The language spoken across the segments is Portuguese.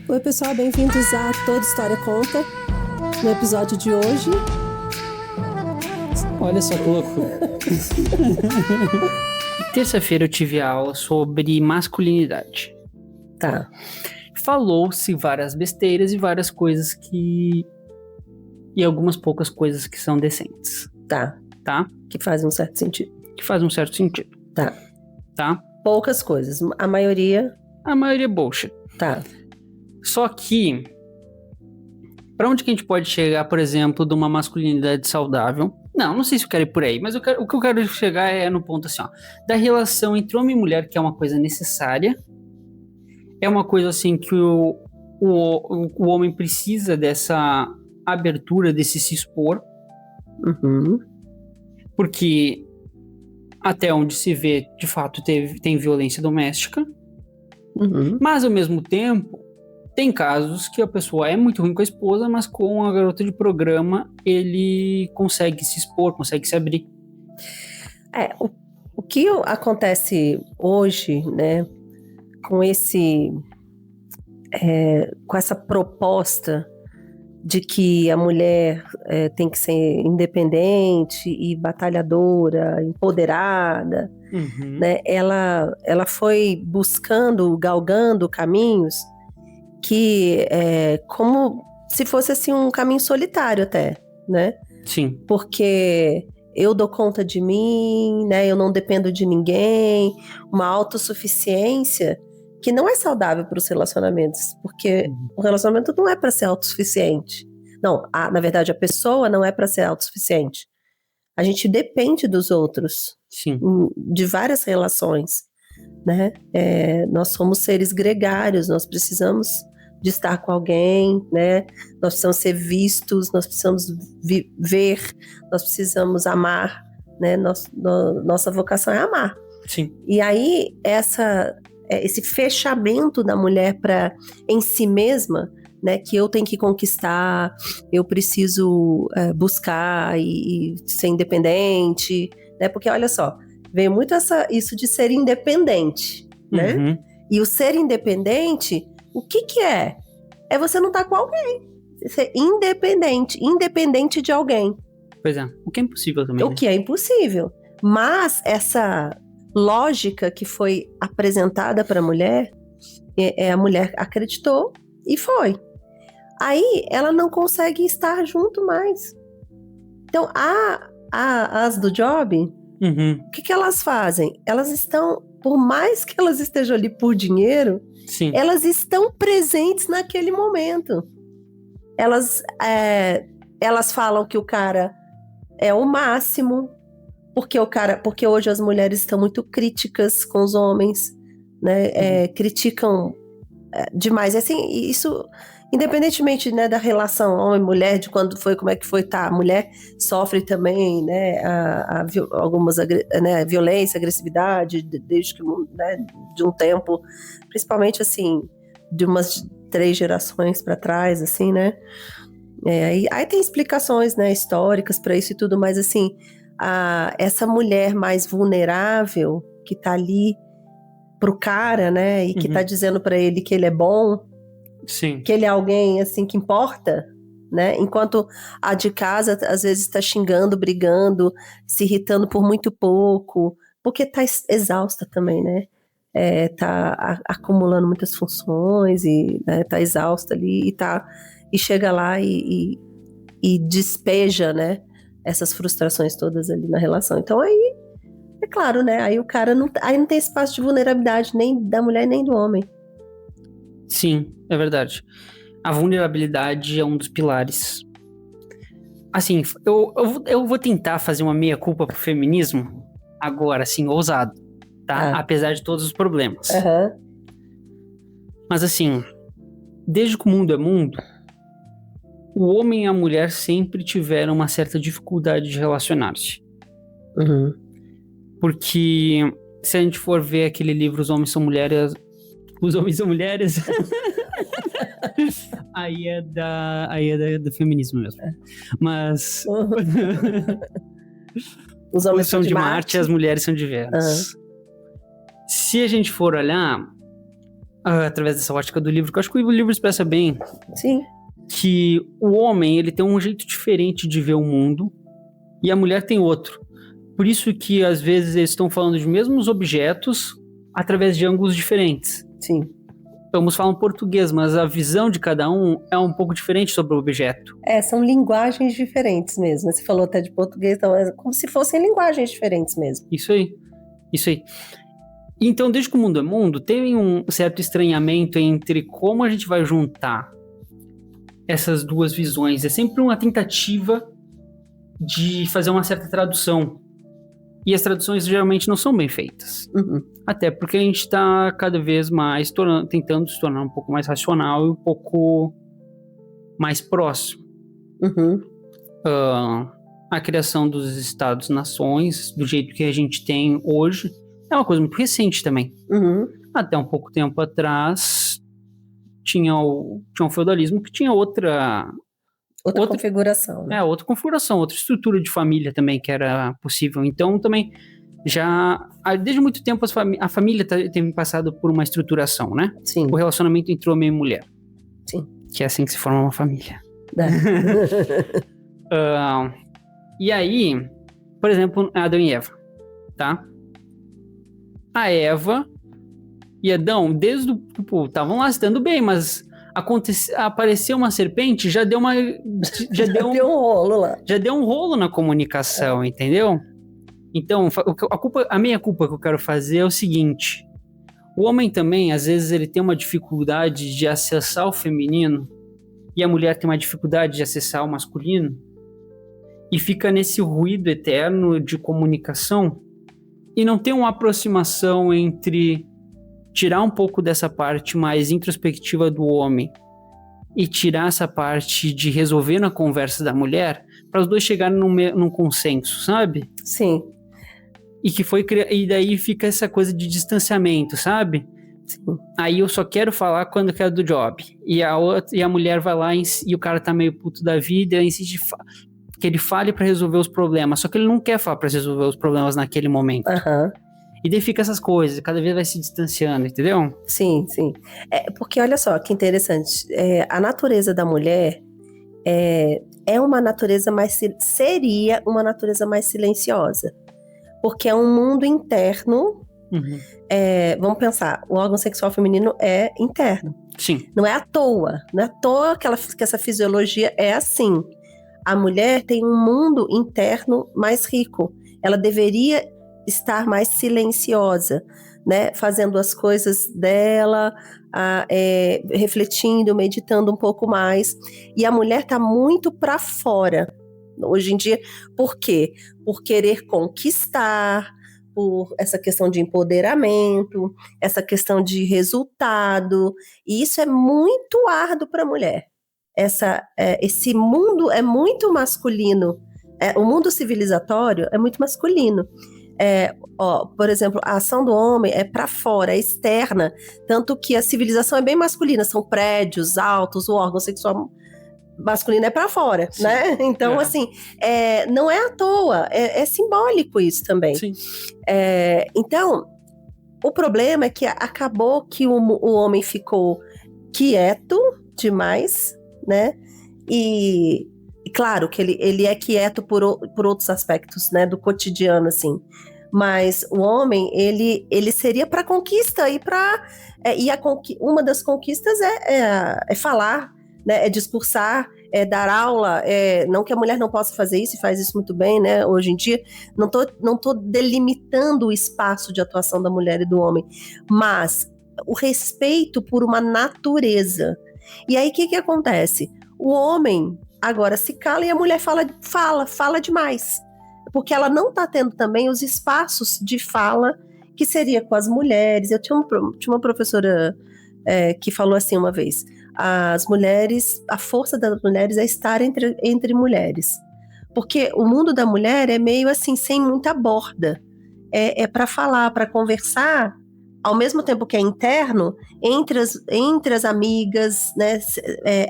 Oi, pessoal, bem-vindos a Toda História Conta. No episódio de hoje... Olha só que loucura. Terça-feira eu tive aula sobre masculinidade. Tá. Falou-se várias besteiras e várias coisas que... E algumas poucas coisas que são decentes. Tá. Tá? Que faz um certo sentido. Que faz um certo sentido. Tá. Tá? Poucas coisas. A maioria... A maioria é bullshit. Tá. Só que... Pra onde que a gente pode chegar, por exemplo, de uma masculinidade saudável? Não sei se eu quero ir por aí, mas o que eu quero chegar é no ponto assim, ó, da relação entre homem e mulher, que é uma coisa necessária, é uma coisa assim que o homem precisa dessa abertura, desse se expor, porque até onde se vê, de fato, tem violência doméstica, mas ao mesmo tempo, tem casos que a pessoa é muito ruim com a esposa, mas com a garota de programa ele consegue se expor, consegue se abrir. O que acontece hoje, né, com essa proposta de que a mulher tem que ser independente e batalhadora, empoderada, né, ela foi galgando caminhos que como se fosse assim um caminho solitário até, né? Sim. Porque eu dou conta de mim, né? Eu não dependo de ninguém, uma autossuficiência que não é saudável para os relacionamentos, porque o relacionamento não é para ser autossuficiente. Não, na verdade a pessoa não é para ser autossuficiente. A gente depende dos outros. Sim. De várias relações, né? Nós somos seres gregários, nós precisamos de estar com alguém, né? Nós precisamos ser vistos, nós precisamos ver, nós precisamos amar, né? Nossa vocação é amar. Sim. E aí, esse fechamento da mulher em si mesma, né? Que eu tenho que conquistar, eu preciso buscar e ser independente, né? Porque olha só, veio muito isso de ser independente, né? E o ser independente, o que é? É você não estar com alguém. Ser independente de alguém. Pois é, o que é impossível também. O que é impossível. Mas essa lógica que foi apresentada para a mulher, a mulher acreditou e foi. Aí ela não consegue estar junto mais. Então, as do job, o que elas fazem? Elas estão, por mais que elas estejam ali por dinheiro, sim, elas estão presentes naquele momento. Elas falam que o cara é o máximo, porque hoje as mulheres estão muito críticas com os homens, né? Criticam demais. Assim, isso, independentemente, né, da relação homem-mulher, de quando foi, como é que foi, tá? A mulher sofre também, né, algumas violência, agressividade, desde que, né, de um tempo, principalmente assim, de umas 3 gerações para trás, assim, né? Aí tem explicações, né, históricas para isso e tudo, mas assim, essa mulher mais vulnerável que tá ali pro cara, né, e que tá dizendo para ele que ele é bom, sim, que ele é alguém assim que importa, né? Enquanto a de casa às vezes tá xingando, brigando, se irritando por muito pouco, porque tá exausta também, né? Tá acumulando muitas funções e, né, tá exausta ali e chega lá e despeja, né, essas frustrações todas ali na relação. Então aí, é claro, né, aí o cara não tem espaço de vulnerabilidade nem da mulher nem do homem. Sim, é verdade. A vulnerabilidade é um dos pilares. Assim, eu vou tentar fazer uma meia-culpa pro feminismo agora, assim, ousado, tá? Apesar de todos os problemas. Mas assim, desde que o mundo é mundo, o homem e a mulher sempre tiveram uma certa dificuldade de relacionar-se. Porque se a gente for ver aquele livro Os Homens São Mulheres... aí é do feminismo mesmo. Mas os homens são de Marte e as mulheres são de Vênus. Se a gente for olhar, através dessa ótica do livro, que eu acho que o livro expressa bem Sim. que o homem, ele tem um jeito diferente de ver o mundo e a mulher tem outro. Por isso que, às vezes, eles estão falando de mesmos objetos através de ângulos diferentes. Sim. Ambos falam português, mas a visão de cada um é um pouco diferente sobre o objeto. São linguagens diferentes mesmo. Você falou até de português, então é como se fossem linguagens diferentes mesmo. Isso aí. Então, desde que o mundo é mundo, tem um certo estranhamento entre como a gente vai juntar essas duas visões. É sempre uma tentativa de fazer uma certa tradução. E as traduções geralmente não são bem feitas. Uhum. Até porque a gente está cada vez mais tentando se tornar um pouco mais racional e um pouco mais próximo. Uhum. A criação dos Estados-nações, do jeito que a gente tem hoje, é uma coisa muito recente também. Uhum. Até um pouco tempo atrás, tinha um feudalismo que tinha outra configuração, né? outra configuração, outra estrutura de família também que era possível. Então, também, desde muito tempo, a família tem passado por uma estruturação, né? Sim. O relacionamento entre homem e mulher. Sim. Que é assim que se forma uma família. E aí, por exemplo, Adão e Eva, tá? A Eva e Adão, desde o... Tipo, estavam lá se dando bem, mas apareceu uma serpente, já deu um rolo lá. Já deu um rolo na comunicação, entendeu? Então, a minha culpa que eu quero fazer é o seguinte: o homem também, às vezes, ele tem uma dificuldade de acessar o feminino e a mulher tem uma dificuldade de acessar o masculino e fica nesse ruído eterno de comunicação e não tem uma aproximação entre tirar um pouco dessa parte mais introspectiva do homem e tirar essa parte de resolver na conversa da mulher para os dois chegarem num consenso, sabe? Sim. E daí fica essa coisa de distanciamento, sabe? Sim. Aí eu só quero falar quando eu quero do job. E a mulher vai lá e o cara tá meio puto da vida e insiste que ele fale para resolver os problemas. Só que ele não quer falar para resolver os problemas naquele momento. Aham. E daí fica essas coisas, cada vez vai se distanciando, entendeu? Sim. Porque olha só que interessante, a natureza da mulher seria uma natureza mais silenciosa, porque é um mundo interno. Uhum. Vamos pensar, o órgão sexual feminino é interno. Sim. Não é à toa que essa fisiologia é assim. A mulher tem um mundo interno mais rico, ela deveria estar mais silenciosa, né? Fazendo as coisas dela, refletindo, meditando um pouco mais. E a mulher está muito para fora hoje em dia. Por quê? Por querer conquistar, por essa questão de empoderamento, essa questão de resultado. E isso é muito árduo para a mulher. Esse mundo é muito masculino. O mundo civilizatório é muito masculino. Por exemplo, a ação do homem é para fora, é externa, tanto que a civilização é bem masculina, são prédios altos, o órgão sexual masculino é para fora, sim, né? Então, assim, não é à toa, é simbólico isso também. Sim. Então, o problema é que acabou que o homem ficou quieto demais, né? E claro que ele é quieto por outros aspectos, né, do cotidiano, assim. Mas o homem, ele seria para conquista uma das conquistas é falar, né, é discursar, é dar aula, não que a mulher não possa fazer isso e faz isso muito bem, né, hoje em dia, não tô delimitando o espaço de atuação da mulher e do homem, mas o respeito por uma natureza. E aí, o que acontece? O homem agora se cala e a mulher fala demais. Porque ela não está tendo também os espaços de fala que seria com as mulheres. Eu tinha uma professora que falou assim uma vez: a força das mulheres é estar entre mulheres. Porque o mundo da mulher é meio assim, sem muita borda. É para falar, para conversar, ao mesmo tempo que é interno, entre as amigas, né?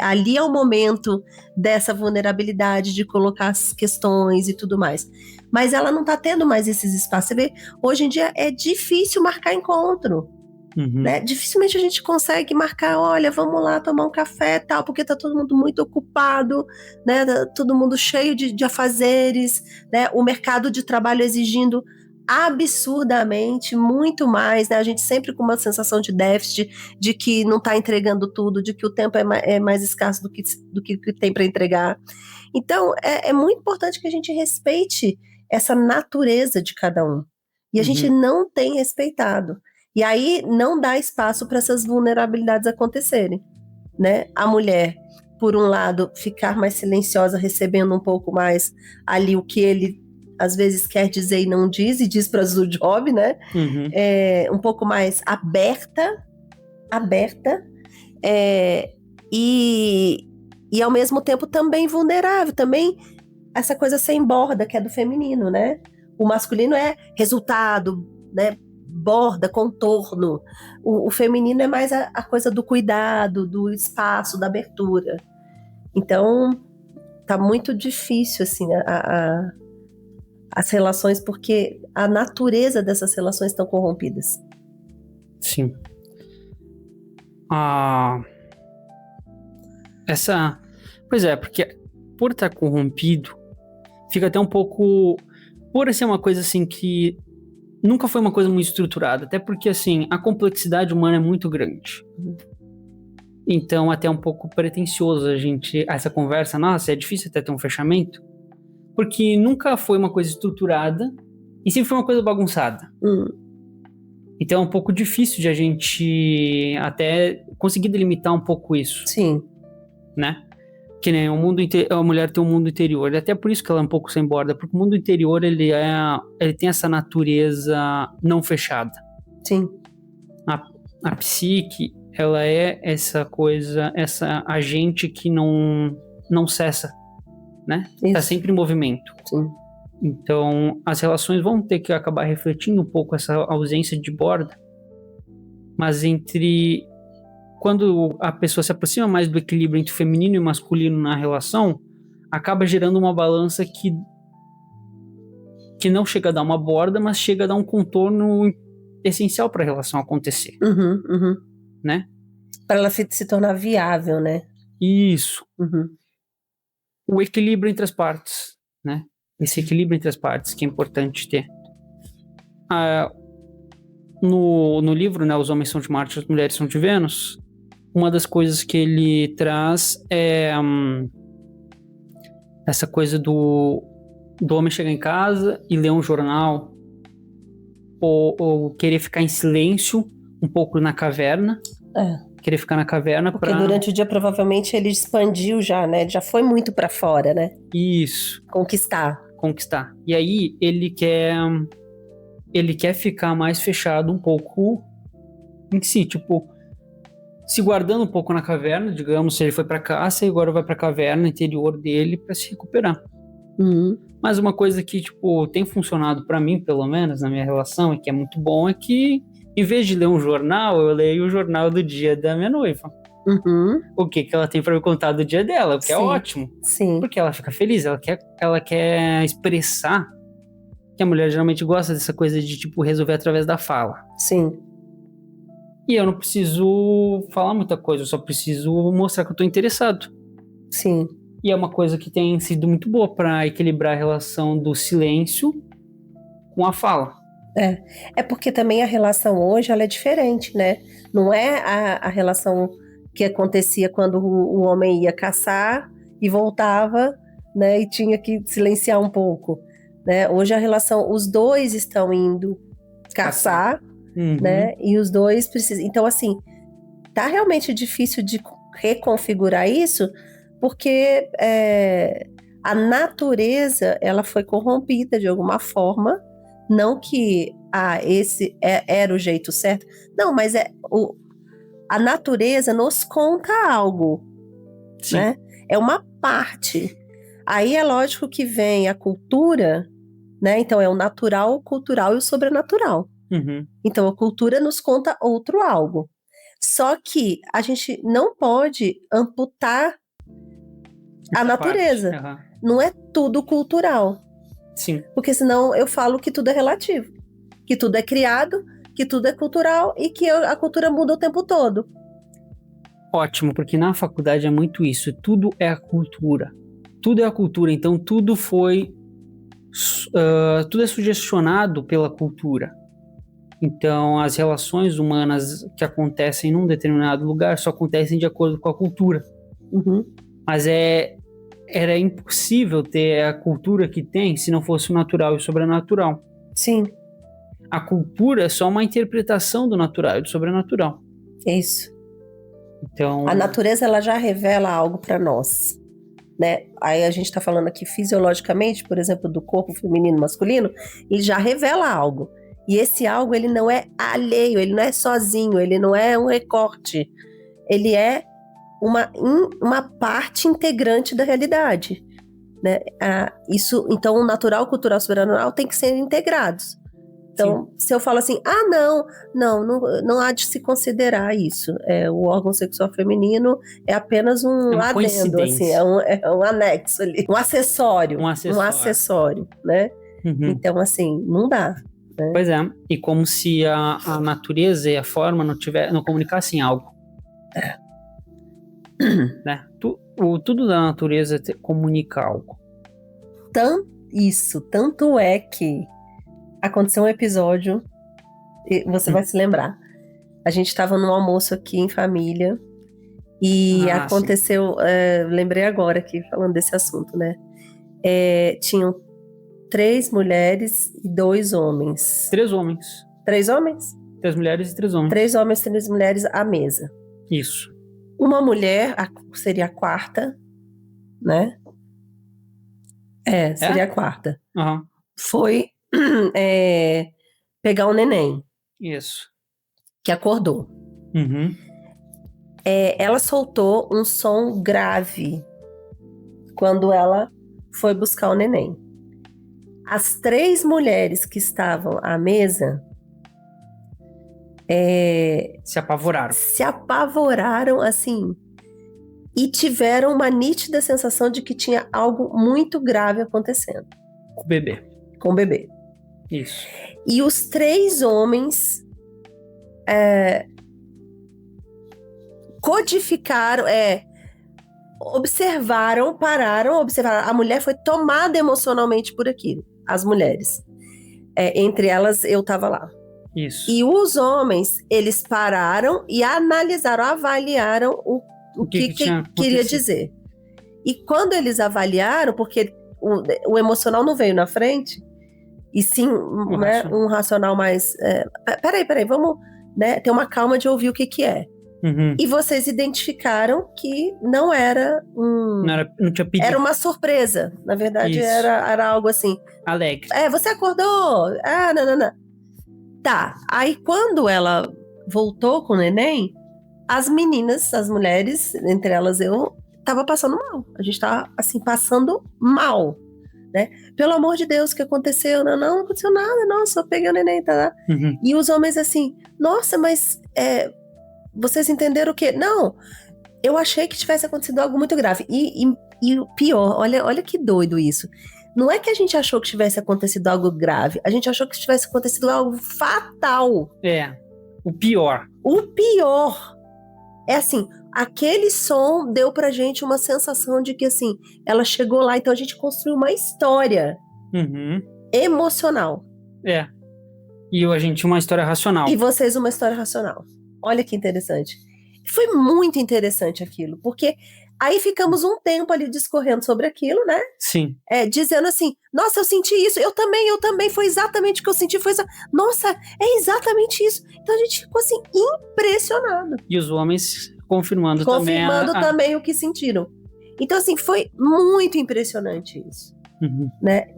Ali é o momento dessa vulnerabilidade de colocar as questões e tudo mais. Mas ela não está tendo mais esses espaços. Você vê, hoje em dia é difícil marcar encontro. né? Dificilmente a gente consegue marcar, olha, vamos lá tomar um café e tal, porque tá todo mundo muito ocupado, né? Tá todo mundo cheio de afazeres, né? O mercado de trabalho exigindo absurdamente muito mais, né? A gente sempre com uma sensação de déficit, de que não está entregando tudo, de que o tempo é mais escasso do que tem para entregar. Então, é muito importante que a gente respeite essa natureza de cada um. E a gente não tem respeitado. E aí não dá espaço para essas vulnerabilidades acontecerem, né? A mulher, por um lado, ficar mais silenciosa, recebendo um pouco mais ali o que ele às vezes quer dizer e não diz, e diz para o job, né? Um pouco mais aberta, e ao mesmo tempo também vulnerável, também essa coisa sem borda, que é do feminino, né? O masculino é resultado, né? Borda, contorno. O feminino é mais a coisa do cuidado, do espaço, da abertura. Então, tá muito difícil, assim, as relações, porque a natureza dessas relações estão corrompidas. Sim. Pois é, porque por estar corrompido, fica até um pouco... Por ser uma coisa assim que nunca foi uma coisa muito estruturada, até porque assim, a complexidade humana é muito grande. Então até um pouco pretensioso essa conversa, nossa, é difícil até ter um fechamento, porque nunca foi uma coisa estruturada e sempre foi uma coisa bagunçada. Então é um pouco difícil de a gente até conseguir delimitar um pouco isso. Sim. Né? Que nem a mulher tem um mundo interior, e até por isso que ela é um pouco sem borda, porque o mundo interior ele tem essa natureza não fechada. Sim. A psique, ela é essa coisa, essa agente que não cessa, né? Tá sempre em movimento. Sim. Então, as relações vão ter que acabar refletindo um pouco essa ausência de borda, mas quando a pessoa se aproxima mais do equilíbrio entre feminino e masculino na relação, acaba gerando uma balança que não chega a dar uma borda, mas chega a dar um contorno essencial para a relação acontecer. Né? Para ela se tornar viável, né? Isso. O equilíbrio entre as partes, né? Esse equilíbrio entre as partes que é importante ter. No livro, né, Os Homens São de Marte, as Mulheres São de Vênus, uma das coisas que ele traz é essa coisa do homem chegar em casa e ler um jornal, ou querer ficar em silêncio um pouco na caverna. Querer ficar na caverna porque durante o dia provavelmente ele expandiu já, né? Já foi muito para fora, né? Isso. Conquistar. E aí ele quer ficar mais fechado um pouco em si, tipo, se guardando um pouco na caverna, digamos, se ele foi pra caça e agora vai pra caverna interior dele pra se recuperar. Mas uma coisa que, tipo, tem funcionado pra mim, pelo menos, na minha relação, e que é muito bom, é que, em vez de ler um jornal, eu leio o jornal do dia da minha noiva. O que ela tem pra me contar do dia dela, o que é ótimo. Sim. Porque ela fica feliz, ela quer expressar, que a mulher geralmente gosta dessa coisa de, tipo, resolver através da fala. Sim. E eu não preciso falar muita coisa, eu só preciso mostrar que eu tô interessado. Sim. E é uma coisa que tem sido muito boa para equilibrar a relação do silêncio com a fala. É porque também a relação hoje ela é diferente, né? Não é a relação que acontecia quando o homem ia caçar e voltava, né? E tinha que silenciar um pouco, né? Hoje a relação, os dois estão indo caçar. Né? E os dois precisam. Então, assim, tá realmente difícil de reconfigurar isso, porque a natureza ela foi corrompida de alguma forma. Não que esse era o jeito certo. Não, mas a natureza nos conta algo. Sim. Né? É uma parte. Aí é lógico que vem a cultura, né? Então é o natural, o cultural e o sobrenatural. Então a cultura nos conta outro algo. Só que a gente não pode amputar a natureza. Não é tudo cultural. Sim. Porque senão eu falo que tudo é relativo. Que tudo é criado que tudo é cultural e que a cultura muda o tempo todo. Ótimo, porque na faculdade é muito isso. Tudo é a cultura. Tudo é a cultura, então tudo é sugestionado pela cultura. Então, as relações humanas que acontecem num determinado lugar só acontecem de acordo com a cultura. Uhum. Mas era impossível ter a cultura que tem se não fosse o natural e o sobrenatural. Sim, A cultura é só uma interpretação do natural e do sobrenatural. isso. Então, A natureza, ela já revela algo para nós, né? Aí a gente está falando aqui fisiologicamente, por exemplo, do corpo feminino e masculino, ele já revela algo. E esse algo, ele não é alheio, ele não é sozinho, ele não é um recorte. Ele é uma parte integrante da realidade, né? Então, o natural, cultural e sobrenatural tem que ser integrados. Então, se eu falo assim, não há de se considerar isso. O órgão sexual feminino é apenas um uma adendo, assim, é um anexo ali, um acessório. Um acessório, né? Uhum. Então, assim, não dá. Né? Pois é, e como se a natureza e a forma não comunicassem algo. Né? Tudo da natureza comunica algo. Tanto é que aconteceu um episódio, e você vai se lembrar. A gente estava num almoço aqui em família e aconteceu, lembrei agora aqui falando desse assunto, né? Tinham 3 mulheres e 2 homens. 3 homens. 3 homens? 3 mulheres e 3 homens. 3 homens e 3 mulheres à mesa. Isso. Uma mulher, seria a quarta, né? Seria a quarta. Uhum. Foi pegar o neném. Isso. Que acordou. Uhum. Ela soltou um som grave quando ela foi buscar o neném. As 3 mulheres que estavam à mesa se apavoraram. Se apavoraram, assim, e tiveram uma nítida sensação de que tinha algo muito grave acontecendo. Com o bebê. Isso. E os 3 homens codificaram, observaram. A mulher foi tomada emocionalmente por aquilo. As mulheres. Entre elas, eu estava lá. Isso. E os homens, eles pararam e analisaram, avaliaram o que queria dizer. E quando eles avaliaram, porque o emocional não veio na frente, e sim um racional mais... Peraí, vamos ter uma calma de ouvir o que é. Uhum. E vocês identificaram que não era não tinha pedido. Era uma surpresa. Na verdade, era algo assim. Alegre. Você acordou? Não. Tá. Aí, quando ela voltou com o neném, as meninas, as mulheres, entre elas eu, tava passando mal. A gente tava, assim, passando mal. Né? Pelo amor de Deus, o que aconteceu? Não aconteceu nada, não, só peguei o neném, tá? Uhum. E os homens assim, nossa, mas vocês entenderam o quê? Não, eu achei que tivesse acontecido algo muito grave. E o pior, olha que doido isso. Não é que a gente achou que tivesse acontecido algo grave, a gente achou que tivesse acontecido algo fatal. O pior. O pior. É assim, aquele som deu pra gente uma sensação de que, assim, ela chegou lá, então a gente construiu uma história emocional. E a gente uma história racional. E vocês uma história racional. Olha que interessante. Foi muito interessante aquilo, porque aí ficamos um tempo ali discorrendo sobre aquilo, né? Sim. Dizendo assim, nossa, eu senti isso, eu também, foi exatamente o que eu senti, nossa, é exatamente isso. Então a gente ficou assim, impressionado. E os homens confirmando também o que sentiram. Então assim, foi muito impressionante isso, né?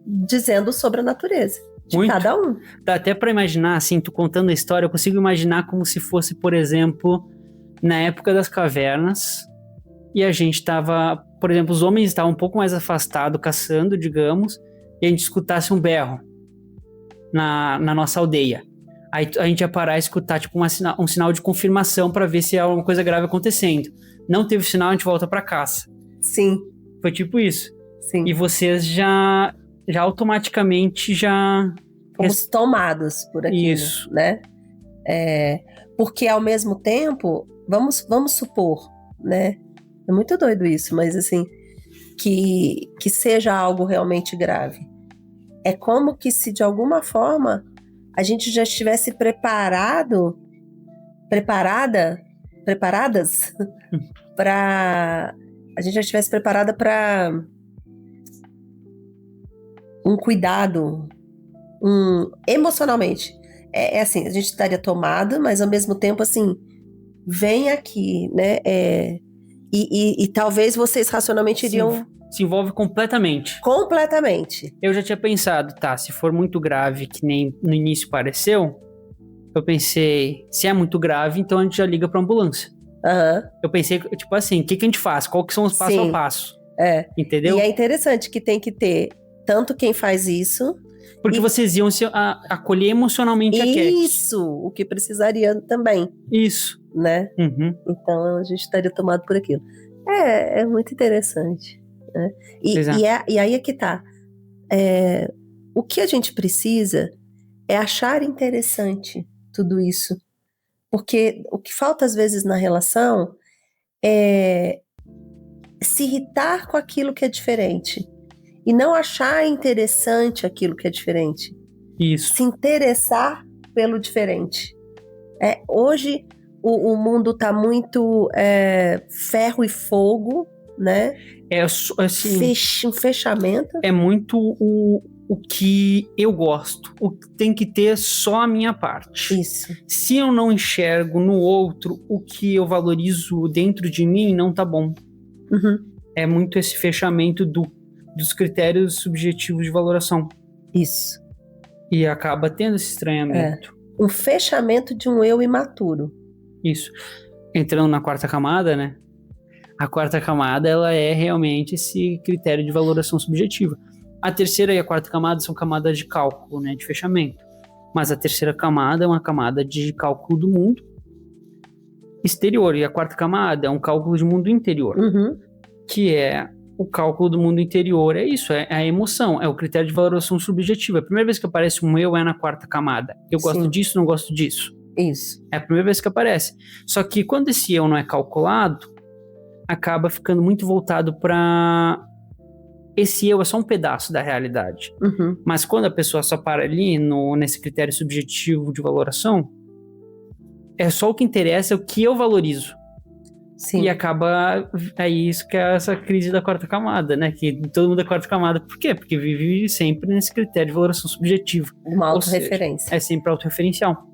Dizendo sobre a natureza de cada um. Dá até pra imaginar, assim, tu contando a história, eu consigo imaginar como se fosse, por exemplo, na época das cavernas, e a gente estava, por exemplo, os homens estavam um pouco mais afastados, caçando, digamos, e a gente escutasse um berro na nossa aldeia. Aí a gente ia parar e escutar tipo um sinal de confirmação para ver se há alguma coisa grave acontecendo. Não teve sinal, a gente volta para caça. Sim. Foi tipo isso. Sim. E vocês já automaticamente já fomos tomados por aquilo, Isso. né? Porque ao mesmo tempo, vamos supor, né? É muito doido isso, mas assim, que seja algo realmente grave. É como que se de alguma forma a gente já estivesse preparadas para a gente já estivesse preparada para um cuidado, emocionalmente. É assim, a gente estaria tomada, mas ao mesmo tempo assim, vem aqui, né? E talvez vocês racionalmente iriam Se envolve completamente. completamente. Eu já tinha pensado, tá, se for muito grave, que nem no início pareceu, eu pensei, se é muito grave, então a gente já liga pra ambulância. Aham. Eu pensei, tipo assim, o que a gente faz? Qual que são os passo a Sim. passo? E Entendeu? é interessante que tem que ter tanto quem faz isso. Porque vocês iam se acolher emocionalmente a Cat. Isso, o que precisaria também, Isso. né? Uhum. Então a gente estaria tomado por aquilo. É muito interessante. Né? E aí é que tá. O que a gente precisa é achar interessante tudo isso. Porque o que falta às vezes na relação é se irritar com aquilo que é diferente. E não achar interessante aquilo que é diferente. Isso. Se interessar pelo diferente. Hoje o mundo está muito ferro e fogo, né? Assim, Um fechamento. é muito o que eu gosto. O que tem que ter só a minha parte. Isso. Se eu não enxergo no outro o que eu valorizo dentro de mim, não tá bom. Uhum. É muito esse fechamento dos critérios subjetivos de valoração. Isso. E acaba tendo esse estranhamento. Um fechamento de um eu imaturo. Isso. Entrando na quarta camada, né? A quarta camada, ela é realmente esse critério de valoração subjetiva. A terceira e a quarta camada são camadas de cálculo, né? De fechamento. Mas a terceira camada é uma camada de cálculo do mundo exterior. E a quarta camada é um cálculo de mundo interior. Uhum. Que é o cálculo do mundo interior. É isso, é a emoção, é o critério de valoração subjetiva. A primeira vez que aparece um eu é na quarta camada. Eu gosto disso, não gosto disso. Isso. É a primeira vez que aparece. Só que quando esse eu não é calculado, acaba ficando muito voltado para esse eu é só um pedaço da realidade. Uhum. Mas quando a pessoa só para ali nesse critério subjetivo de valoração, é só o que interessa, é o que eu valorizo. Sim. E acaba aí isso que é essa crise da quarta camada, né? Que todo mundo é quarta camada. Por quê? Porque vive sempre nesse critério de valoração subjetiva. Uma autorreferência. É sempre autorreferencial.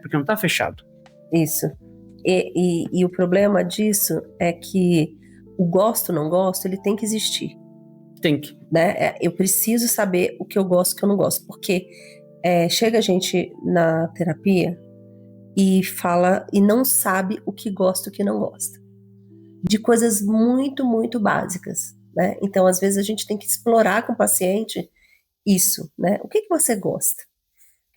Porque não tá fechado. Isso. E o problema disso é que o gosto, não gosto, ele tem que existir. Tem que. Né? Eu preciso saber o que eu gosto e o que eu não gosto. Porque chega a gente na terapia e fala e não sabe o que gosta e o que não gosta. De coisas muito, muito básicas. Né? Então, às vezes, a gente tem que explorar com o paciente isso. Né? O que você gosta?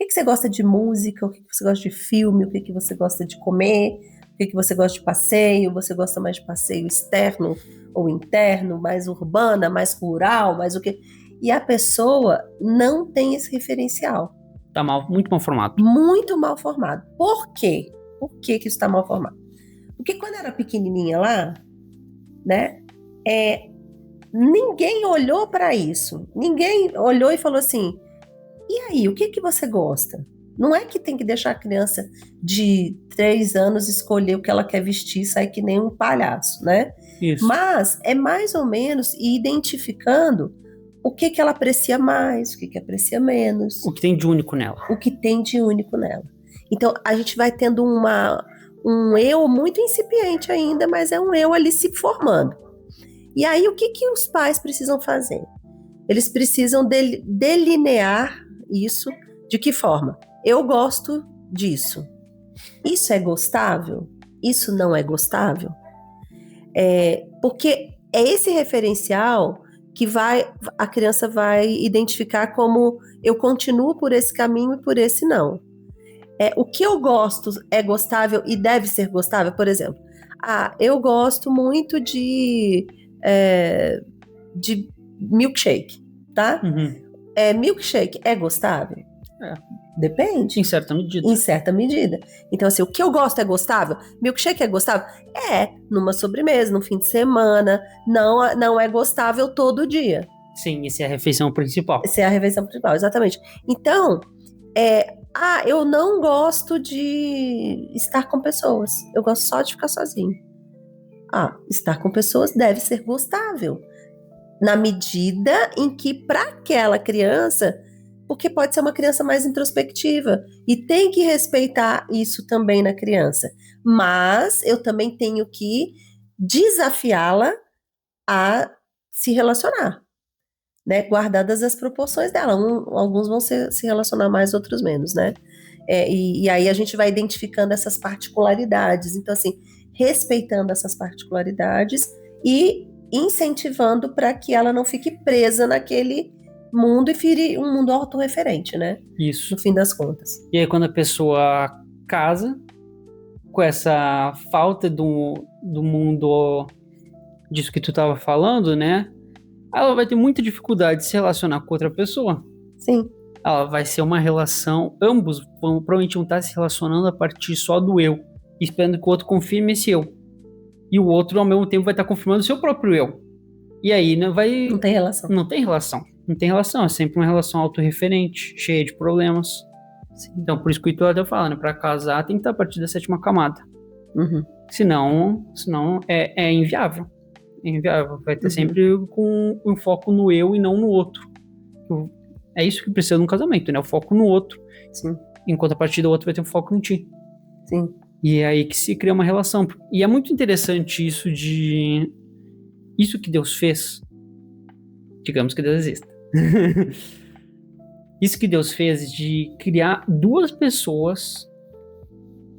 O que você gosta de música? O que você gosta de filme? O que você gosta de comer? O que você gosta de passeio? Você gosta mais de passeio externo ou interno? Mais urbana, mais rural, mais o quê? E a pessoa não tem esse referencial. Tá muito mal formado. Muito mal formado. Por quê? Por que isso está mal formado? Porque quando era pequenininha lá, né? Ninguém olhou para isso. Ninguém olhou e falou assim: e aí, o que você gosta? Não é que tem que deixar a criança de 3 anos escolher o que ela quer vestir e sair que nem um palhaço, né? Isso. Mas é mais ou menos identificando o que ela aprecia mais, o que aprecia menos. O que tem de único nela. O que tem de único nela. Então, a gente vai tendo um eu muito incipiente ainda, mas é um eu ali se formando. E aí, o que os pais precisam fazer? Eles precisam delinear isso. De que forma? Eu gosto disso. Isso é gostável? Isso não é gostável? Porque é esse referencial que a criança vai identificar como eu continuo por esse caminho e por esse não. O que eu gosto é gostável e deve ser gostável? Por exemplo, eu gosto muito de milkshake, tá? Uhum. Milkshake é gostável? É. Depende. Em certa medida. Em certa medida. Então, assim, o que eu gosto é gostável? Milkshake é gostável? É, numa sobremesa, num fim de semana. Não é gostável todo dia. Sim, essa é a refeição principal. Essa é a refeição principal, exatamente. Então, eu não gosto de estar com pessoas. Eu gosto só de ficar sozinho. Estar com pessoas deve ser gostável. Na medida em que, para aquela criança, porque pode ser uma criança mais introspectiva, e tem que respeitar isso também na criança. Mas eu também tenho que desafiá-la a se relacionar, né? Guardadas as proporções dela. Alguns vão se relacionar mais, outros menos, né? E aí a gente vai identificando essas particularidades. Então, assim, respeitando essas particularidades e incentivando para que ela não fique presa naquele mundo e vire um mundo autorreferente, né? Isso. No fim das contas. E aí quando a pessoa casa com essa falta do mundo disso que tu estava falando, né? Ela vai ter muita dificuldade de se relacionar com outra pessoa. Sim. Ela vai ser uma relação, ambos provavelmente vão estar se relacionando a partir só do eu, esperando que o outro confirme esse eu. E o outro, ao mesmo tempo, vai estar confirmando o seu próprio eu. E aí, né, vai... Não tem relação. Não tem relação. Não tem relação, é sempre uma relação autorreferente, cheia de problemas. Sim. Então, por isso que o Heitor até fala, né? Pra casar tem que estar a partir da 7ª camada. Uhum. Senão é inviável. É inviável. Vai ter sempre com um foco no eu e não no outro. É isso que precisa de um casamento, né? O foco no outro. Sim. Enquanto a partir do outro vai ter um foco em ti. Sim. E é aí que se cria uma relação. E é muito interessante isso de... Isso que Deus fez. Digamos que Deus exista. Isso que Deus fez de criar duas pessoas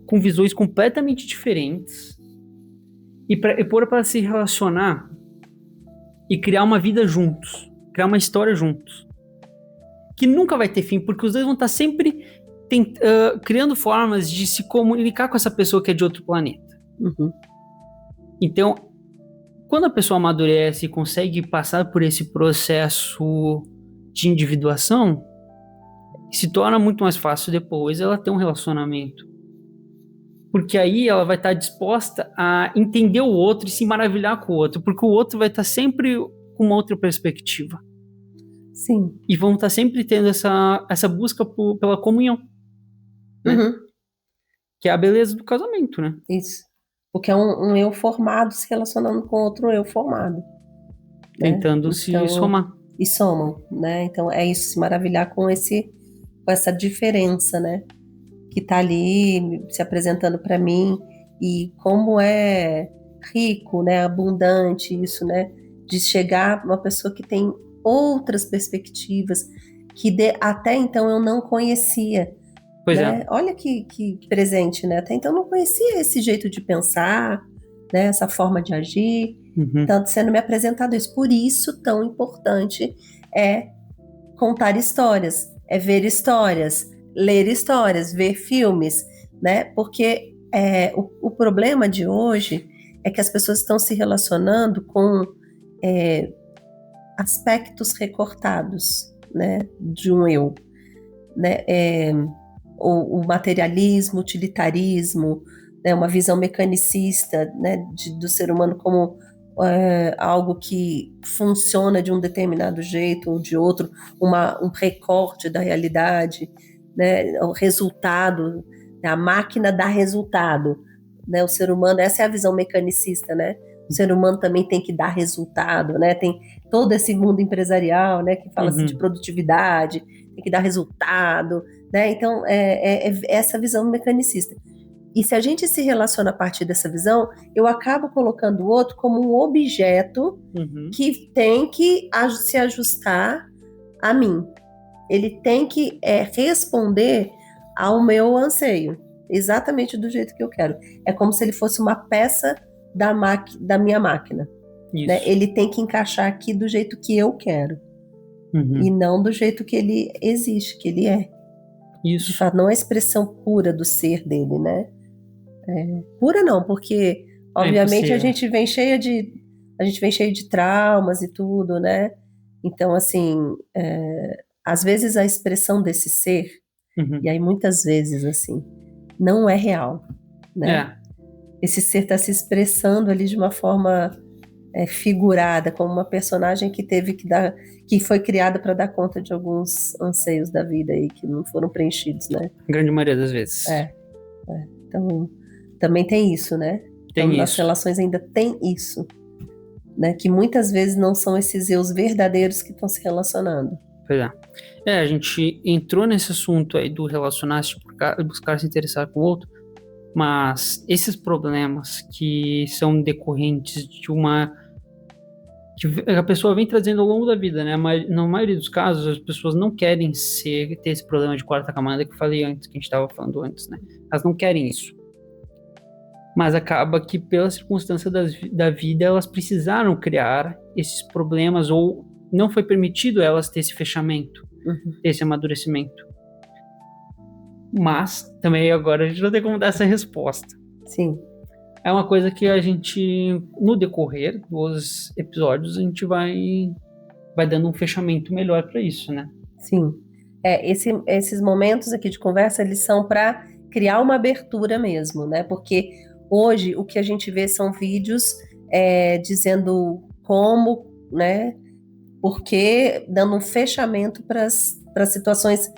com visões completamente diferentes e pôr para se relacionar e criar uma vida juntos, criar uma história juntos, que nunca vai ter fim, porque os dois vão estar sempre criando formas de se comunicar com essa pessoa que é de outro planeta. Uhum. Então, quando a pessoa amadurece e consegue passar por esse processo de individuação, se torna muito mais fácil depois ela ter um relacionamento. Porque aí ela vai estar disposta a entender o outro e se maravilhar com o outro, porque o outro vai estar sempre com uma outra perspectiva. Sim. E vão estar sempre tendo essa busca pela comunhão. Né? Uhum. Que é a beleza do casamento, né? Isso. Porque é um eu formado se relacionando com outro eu formado. Né? Tentando se somar. E somam, né? Então é isso, se maravilhar com essa diferença, né? Que tá ali se apresentando para mim e como é rico, né? Abundante isso, né? De chegar uma pessoa que tem outras perspectivas que até então eu não conhecia. Pois né? é. Olha que presente, né? Até então eu não conhecia esse jeito de pensar, né? Essa forma de agir. Uhum. Tanto sendo me apresentado isso. Por isso, tão importante é contar histórias, é ver histórias, ler histórias, ver filmes, né? Porque o problema de hoje é que as pessoas estão se relacionando com aspectos recortados, né? De um eu, né? O materialismo, o utilitarismo, né? Uma visão mecanicista, né? Do ser humano como algo que funciona de um determinado jeito ou de outro, um recorte da realidade, né? O resultado, a máquina dá resultado, né? O ser humano, essa é a visão mecanicista, né? O ser humano também tem que dar resultado, né? Tem todo esse mundo empresarial, né? Que fala assim, de produtividade, tem que dar resultado, né? Então, é essa visão mecanicista. E se a gente se relaciona a partir dessa visão, eu acabo colocando o outro como um objeto que tem que se ajustar a mim. Ele tem que responder ao meu anseio, exatamente do jeito que eu quero. É como se ele fosse uma peça da minha máquina. Né? Ele tem que encaixar aqui do jeito que eu quero. E não do jeito que ele existe, que ele é. Isso. De fato, não é a expressão pura do ser dele, né? Pura não, porque obviamente a gente vem cheia de traumas e tudo, né? Então, assim, às vezes a expressão desse ser Uhum. E aí, muitas vezes, assim, não é real, né? É, Esse ser está se expressando ali de uma forma figurada, como uma personagem que teve que dar, que foi criada para dar conta de alguns anseios da vida aí que não foram preenchidos, né? a grande maioria das vezes. Então, também tem isso, né? Então, Tem nas isso. relações ainda tem isso, né? Que muitas vezes não são esses eus verdadeiros que estão se relacionando. Pois é. A gente entrou nesse assunto aí do relacionar-se, buscar se interessar com o outro, mas esses problemas que são decorrentes de uma que a pessoa vem trazendo ao longo da vida, né? Mas na maioria dos casos, as pessoas não querem ter esse problema de quarta camada que eu falei antes, que a gente estava falando antes, né? Elas não querem isso. Mas acaba que, pela circunstância da vida, elas precisaram criar esses problemas, ou não foi permitido elas ter esse fechamento, ter esse amadurecimento. Mas, também agora a gente não tem como dar essa resposta. Sim. É uma coisa que a gente, no decorrer dos episódios, a gente vai dando um fechamento melhor para isso, né? Sim. Esses momentos aqui de conversa, eles são para criar uma abertura mesmo, né? Porque hoje o que a gente vê são vídeos dizendo como, né? Porque dando um fechamento para as situações,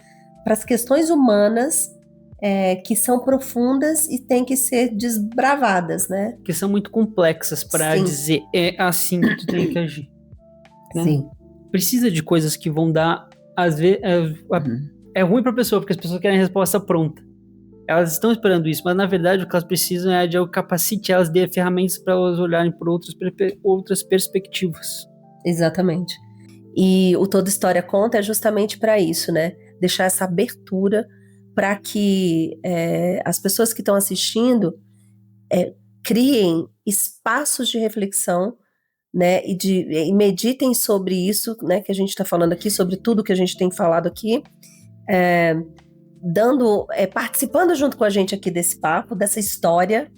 para as questões humanas que são profundas e têm que ser desbravadas, né? Que são muito complexas para dizer é assim que tu tem que agir. Né? Sim. Precisa de coisas que vão dar, às vezes, é ruim para a pessoa, porque as pessoas querem a resposta pronta. Elas estão esperando isso, mas na verdade o que elas precisam é de algo que capacite elas, dê ferramentas para elas olharem por outras perspectivas. Exatamente. E o Toda História Conta é justamente para isso, né? Deixar essa abertura para que as pessoas que estão assistindo criem espaços de reflexão, né? E meditem sobre isso, né? Que a gente está falando aqui, sobre tudo que a gente tem falado aqui, participando junto com a gente aqui desse papo, dessa história,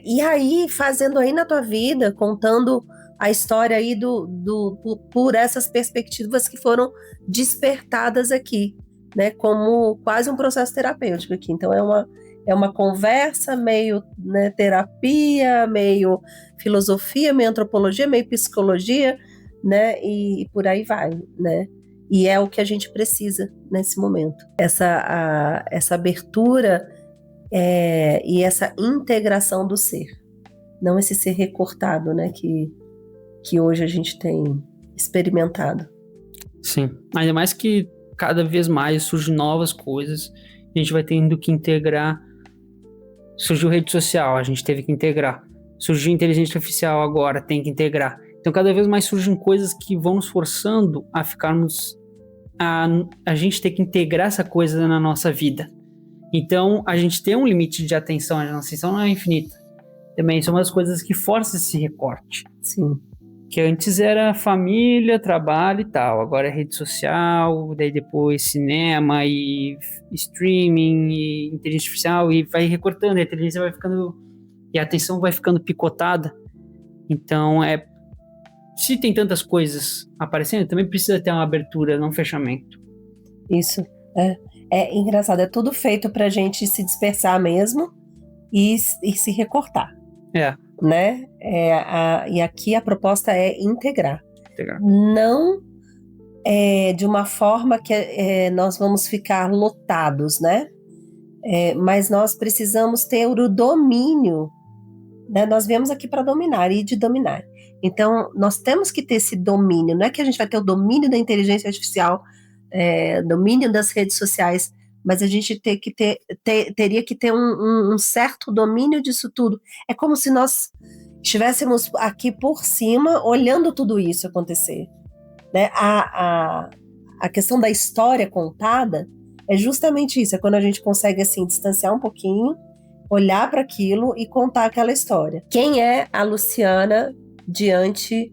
e aí fazendo aí na tua vida, contando a história aí por essas perspectivas que foram despertadas aqui, né, como quase um processo terapêutico aqui. Então é uma conversa meio, né, terapia, meio filosofia, meio antropologia, meio psicologia, né, e por aí vai, né. E é o que a gente precisa nesse momento. Essa abertura e essa integração do ser. Não esse ser recortado, né, que hoje a gente tem experimentado. Sim, ainda mais que cada vez mais surgem novas coisas, a gente vai tendo que integrar. Surgiu rede social, a gente teve que integrar. Surgiu inteligência artificial agora, tem que integrar. Então cada vez mais surgem coisas que vão nos forçando a ficarmos... A gente ter que integrar essa coisa na nossa vida. Então a gente tem um limite de atenção, a nossa atenção não é infinita. Também são umas coisas que forçam esse recorte. Sim. Que antes era família, trabalho e tal. Agora é rede social, daí depois cinema e streaming e inteligência artificial, e vai recortando, a inteligência vai ficando... E a atenção vai ficando picotada. Então, se tem tantas coisas aparecendo, também precisa ter uma abertura, não um fechamento. Isso. É engraçado, é tudo feito pra gente se dispersar mesmo e se recortar. Né? E aqui a proposta é integrar. Não de uma forma que nós vamos ficar lotados, né? Mas nós precisamos ter o domínio, né? Nós viemos aqui para dominar e de dominar. Então, nós temos que ter esse domínio. Não é que a gente vai ter o domínio da inteligência artificial, domínio das redes sociais, mas a gente teria que ter um certo domínio disso tudo. É como se nós estivéssemos aqui por cima, olhando tudo isso acontecer. Né? A questão da história contada é justamente isso, é quando a gente consegue assim, distanciar um pouquinho, olhar para aquilo e contar aquela história. Quem é a Luciana diante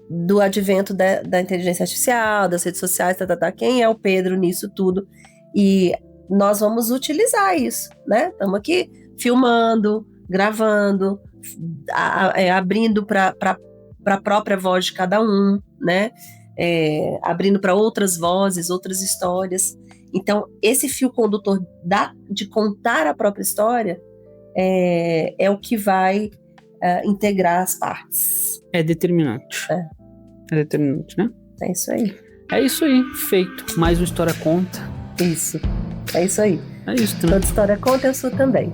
do advento da inteligência artificial, das redes sociais, quem é o Pedro nisso tudo? E nós vamos utilizar isso, né? Estamos aqui filmando, gravando, abrindo para a própria voz de cada um, né? Abrindo para outras vozes, outras histórias. Então, esse fio condutor de contar a própria história é o que vai integrar as partes. É determinante. É determinante, né? É isso aí. É isso aí, feito. Mais uma história conta. Isso. É isso aí. É isso também. Toda história conta, eu sou também.